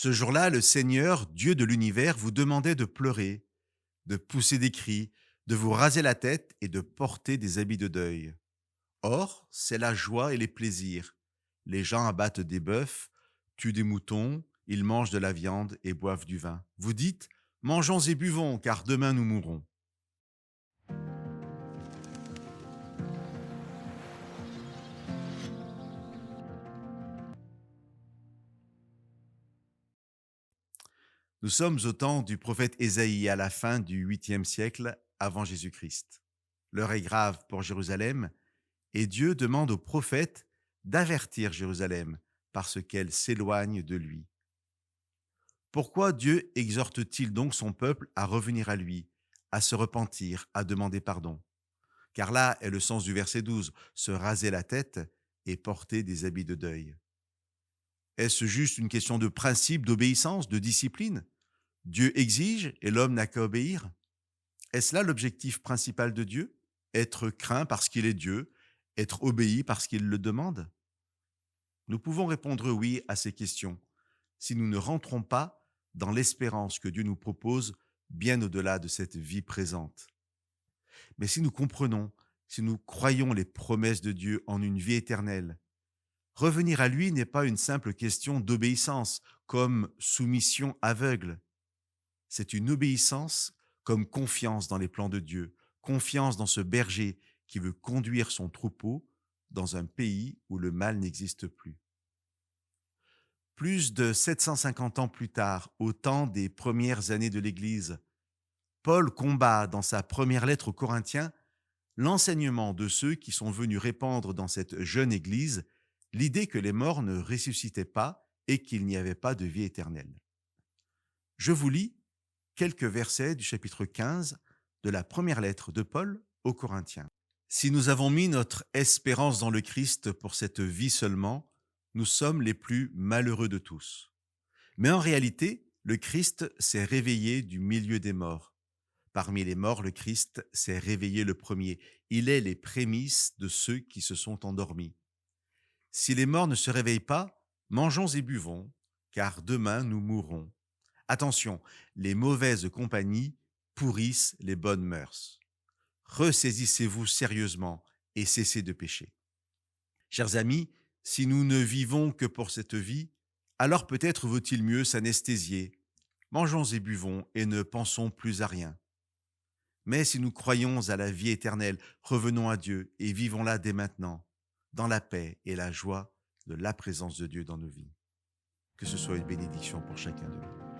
Ce jour-là, le Seigneur, Dieu de l'univers, vous demandait de pleurer, de pousser des cris, de vous raser la tête et de porter des habits de deuil. Or, c'est la joie et les plaisirs. Les gens abattent des bœufs, tuent des moutons, ils mangent de la viande et boivent du vin. Vous dites, mangeons et buvons, car demain nous mourrons. Nous sommes au temps du prophète Ésaïe à la fin du 8e siècle avant Jésus-Christ. L'heure est grave pour Jérusalem et Dieu demande au prophète d'avertir Jérusalem parce qu'elle s'éloigne de lui. Pourquoi Dieu exhorte-t-il donc son peuple à revenir à lui, à se repentir, à demander pardon? Car là est le sens du verset 12, se raser la tête et porter des habits de deuil. Est-ce juste une question de principe, d'obéissance, de discipline? Dieu exige et l'homme n'a qu'à obéir? Est-ce là l'objectif principal de Dieu? Être craint parce qu'il est Dieu, être obéi parce qu'il le demande? Nous pouvons répondre oui à ces questions si nous ne rentrons pas dans l'espérance que Dieu nous propose bien au-delà de cette vie présente. Mais si nous comprenons, si nous croyons les promesses de Dieu en une vie éternelle, revenir à lui n'est pas une simple question d'obéissance comme soumission aveugle. C'est une obéissance comme confiance dans les plans de Dieu, confiance dans ce berger qui veut conduire son troupeau dans un pays où le mal n'existe plus. Plus de 750 ans plus tard, au temps des premières années de l'Église, Paul combat dans sa première lettre aux Corinthiens l'enseignement de ceux qui sont venus répandre dans cette jeune Église l'idée que les morts ne ressuscitaient pas et qu'il n'y avait pas de vie éternelle. Je vous lis quelques versets du chapitre 15 de la première lettre de Paul aux Corinthiens. Si nous avons mis notre espérance dans le Christ pour cette vie seulement, nous sommes les plus malheureux de tous. Mais en réalité, le Christ s'est réveillé du milieu des morts. Parmi les morts, le Christ s'est réveillé le premier. Il est les prémices de ceux qui se sont endormis. Si les morts ne se réveillent pas, mangeons et buvons, car demain nous mourrons. Attention, les mauvaises compagnies pourrissent les bonnes mœurs. Ressaisissez-vous sérieusement et cessez de pécher. Chers amis, si nous ne vivons que pour cette vie, alors peut-être vaut-il mieux s'anesthésier. Mangeons et buvons et ne pensons plus à rien. Mais si nous croyons à la vie éternelle, revenons à Dieu et vivons-la dès maintenant, dans la paix et la joie de la présence de Dieu dans nos vies. Que ce soit une bénédiction pour chacun de nous.